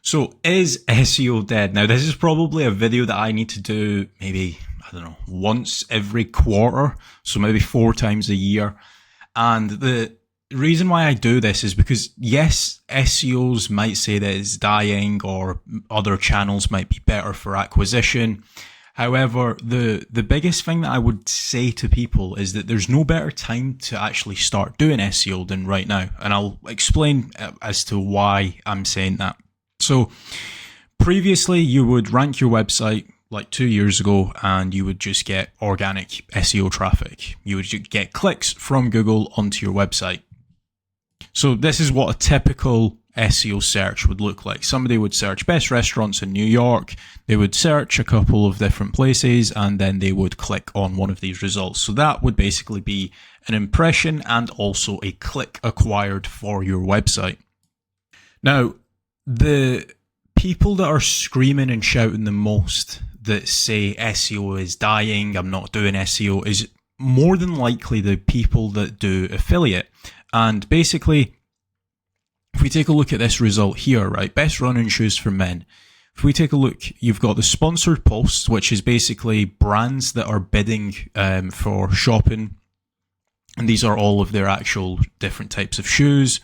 So is SEO dead? Now, this is probably a video that I need to do maybe, I don't know, once every quarter. So maybe 4 times a year. And the reason why I do this is because, yes, SEOs might say that it's dying or other channels might be better for acquisition. However, the biggest thing that I would say to people is that there's no better time to actually start doing SEO than right now. And I'll explain as to why I'm saying that. So previously you would rank your website like 2 years ago and you would just get organic SEO traffic. You would get clicks from Google onto your website. So this is what a typical SEO search would look like. Somebody would search best restaurants in New York. They would search a couple of different places and then they would click on one of these results. So that would basically be an impression and also a click acquired for your website. Now, the people that are screaming and shouting the most that say SEO is dying, I'm not doing SEO, is more than likely the people that do affiliate. And basically, if we take a look at this result here, right, best running shoes for men. If we take a look, you've got the sponsored posts, which is basically brands that are bidding for shopping. And these are all of their actual different types of shoes.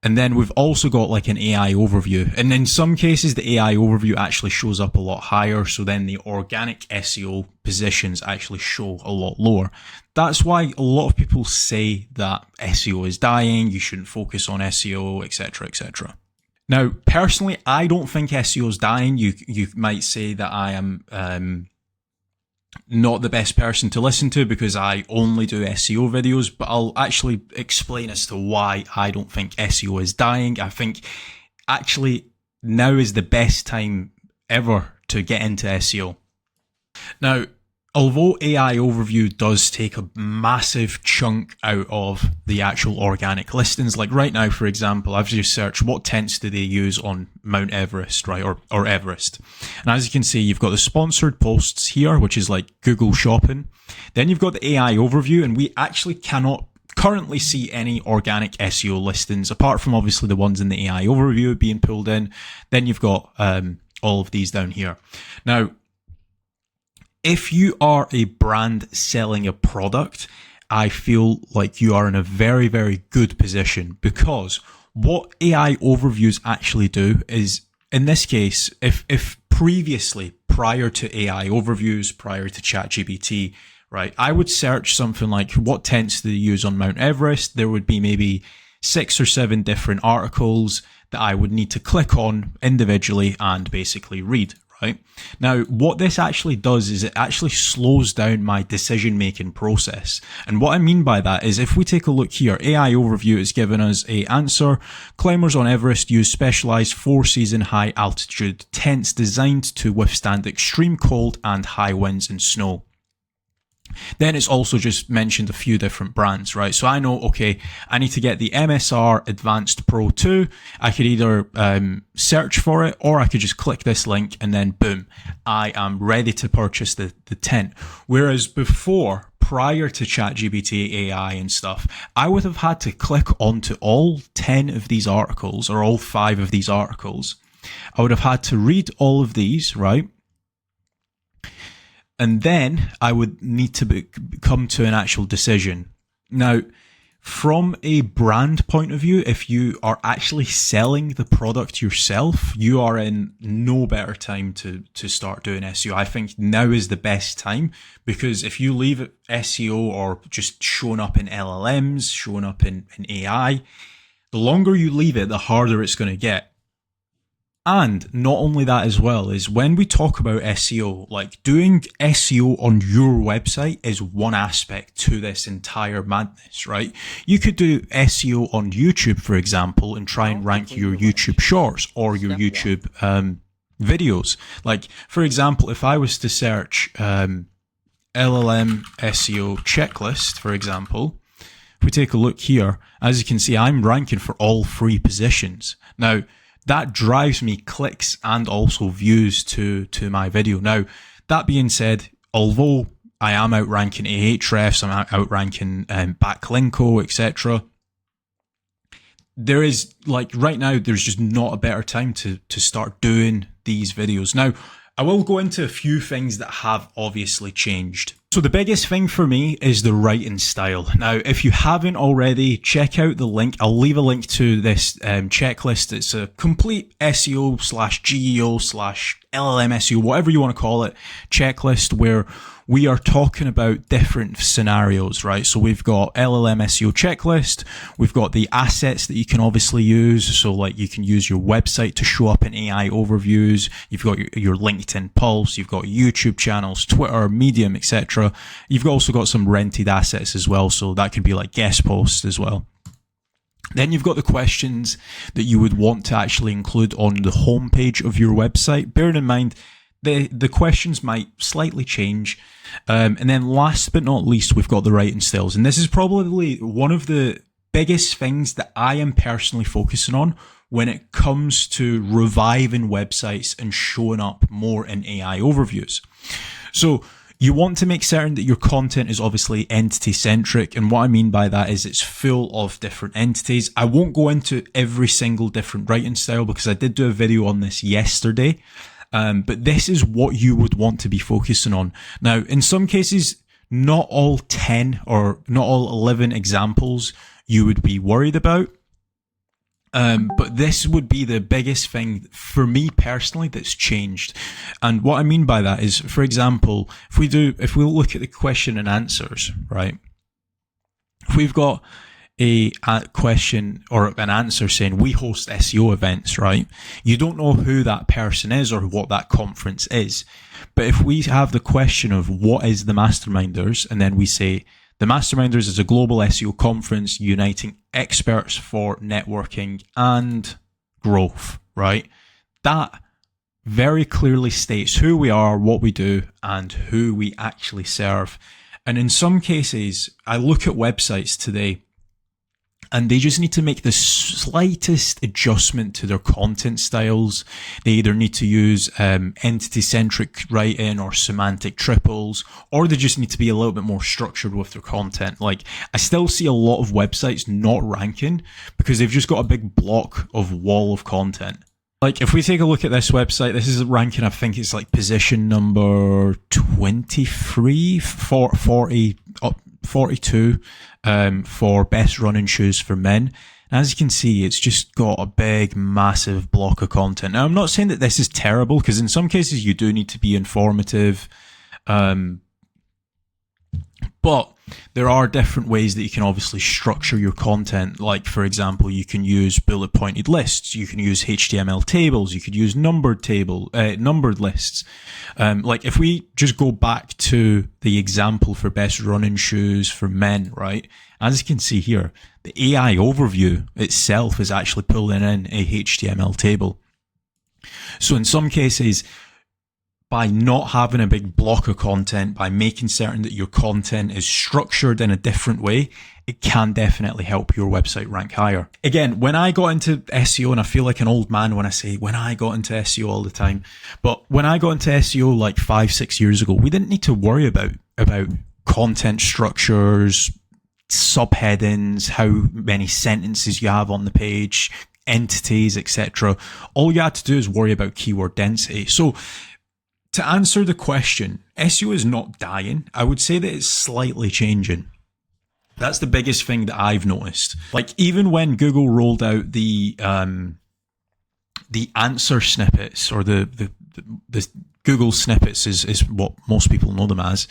And then we've also got like an AI overview. And in some cases, the AI overview actually shows up a lot higher. So then the organic SEO positions actually show a lot lower. That's why a lot of people say that SEO is dying. You shouldn't focus on SEO, etc., etc. Now, personally, I don't think SEO is dying. You might say that I am not the best person to listen to because I only do SEO videos, but I'll actually explain as to why I don't think SEO is dying. I think actually now is the best time ever to get into SEO. Now, although AI overview does take a massive chunk out of the actual organic listings, like right now, for example, I've just searched what tents do they use on Mount Everest, right, or Everest. And as you can see, you've got the sponsored posts here, which is like Google Shopping. Then you've got the AI overview, and we actually cannot currently see any organic SEO listings, apart from obviously the ones in the AI overview being pulled in. Then you've got all of these down here. Now, if you are a brand selling a product, I feel like you are in a very, very good position, because what AI overviews actually do is, in this case, if previously, prior to AI overviews, prior to ChatGPT, right, I would search something like what tents do they use on Mount Everest. There would be maybe 6 or 7 different articles that I would need to click on individually and basically read. Right? Now, what this actually does is it actually slows down my decision-making process. And what I mean by that is, if we take a look here, AI overview is giving us a answer. Climbers on Everest use specialized 4-season high altitude tents designed to withstand extreme cold and high winds and snow. Then it's also just mentioned a few different brands, right? So I know, okay, I need to get the MSR Advanced Pro 2. I could either search for it, or I could just click this link and then boom, I am ready to purchase the tent. Whereas before, prior to ChatGPT AI and stuff, I would have had to click onto all 10 of these articles, or all 5 of these articles. I would have had to read all of these, right? And then I would need to come to an actual decision. Now, from a brand point of view, if you are actually selling the product yourself, you are in no better time to start doing SEO. I think now is the best time, because if you leave it SEO or just showing up in LLMs, showing up in AI, the longer you leave it, the harder it's going to get. And not only that as well, is when we talk about SEO, like doing SEO on your website is one aspect to this entire madness, right? You could do SEO on YouTube, for example, and try and rank your YouTube shorts or your YouTube videos. Like, for example, if I was to search LLM SEO Checklist, for example, if we take a look here, as you can see, I'm ranking for all 3 positions. Now, that drives me clicks and also views to my video. Now, that being said, although I am outranking Ahrefs, I'm outranking Backlinko, etc., there is, like, right now, there's just not a better time to start doing these videos. Now, I will go into a few things that have obviously changed. So the biggest thing for me is the writing style. Now, if you haven't already, check out the link. I'll leave a link to this checklist. It's a complete SEO / GEO / LLM SEO, whatever you want to call it, checklist where we are talking about different scenarios, right? So we've got LLM SEO checklist. We've got the assets that you can obviously use. So like you can use your website to show up in AI overviews. You've got your LinkedIn Pulse. You've got YouTube channels, Twitter, Medium, etc. You've also got some rented assets as well. So that could be like guest posts as well. Then you've got the questions that you would want to actually include on the homepage of your website. Bearing in mind, the questions might slightly change. And then last but not least, we've got the writing styles. And this is probably one of the biggest things that I am personally focusing on when it comes to reviving websites and showing up more in AI overviews. So you want to make certain that your content is obviously entity centric. And what I mean by that is it's full of different entities. I won't go into every single different writing style because I did do a video on this yesterday. But this is what you would want to be focusing on. Now, in some cases, not all 10 or not all 11 examples you would be worried about. But this would be the biggest thing for me personally that's changed. And what I mean by that is, for example, if we look at the question and answers, right? If we've got a question or an answer saying we host SEO events, right? You don't know who that person is or what that conference is. But if we have the question of what is the Masterminders, and then we say the Masterminders is a global SEO conference uniting experts for networking and growth, right? That very clearly states who we are, what we do, and who we actually serve. And in some cases, I look at websites today and they just need to make the slightest adjustment to their content styles. They either need to use entity-centric writing or semantic triples, or they just need to be a little bit more structured with their content. Like, I still see a lot of websites not ranking because they've just got a big block of wall of content. Like, if we take a look at this website, this is ranking, I think it's like position number 23, 42 for best running shoes for men. And as you can see, it's just got a big, massive block of content. Now, I'm not saying that this is terrible, because in some cases you do need to be informative. But there are different ways that you can obviously structure your content. Like, for example, you can use bullet pointed lists. You can use HTML tables. You could use numbered lists. Like, if we just go back to the example for best running shoes for men, right? As you can see here, the AI overview itself is actually pulling in a HTML table. So in some cases, by not having a big block of content, by making certain that your content is structured in a different way, it can definitely help your website rank higher. Again, when I got into SEO, and I feel like an old man when I say when I got into SEO all the time, but when I got into SEO like 5-6 years ago, we didn't need to worry about content structures, subheadings, how many sentences you have on the page, entities, etc. All you had to do is worry about keyword density. So to answer the question, SEO is not dying. I would say that it's slightly changing. That's the biggest thing that I've noticed. Like, even when Google rolled out the answer snippets, or the Google snippets is what most people know them as.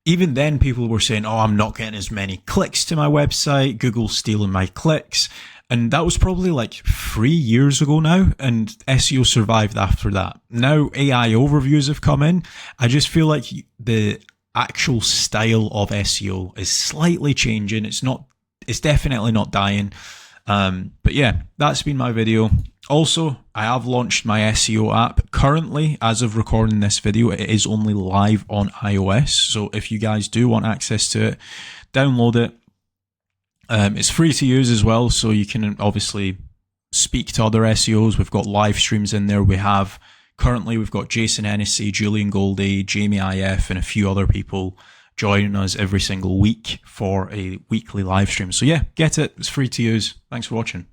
Even then, people were saying, "Oh, I'm not getting as many clicks to my website. Google's stealing my clicks." And that was probably like 3 years ago now, and SEO survived after that. Now AI overviews have come in. I just feel like the actual style of SEO is slightly changing. It's definitely not dying. But yeah, that's been my video. Also, I have launched my SEO app. Currently, as of recording this video, it is only live on iOS. So if you guys do want access to it, download it. It's free to use as well, so you can obviously speak to other SEOs. We've got live streams in there. We've got Jason Hennessy, Julian Goldie, Jamie IF, and a few other people joining us every single week for a weekly live stream. So yeah, get it. It's free to use. Thanks for watching.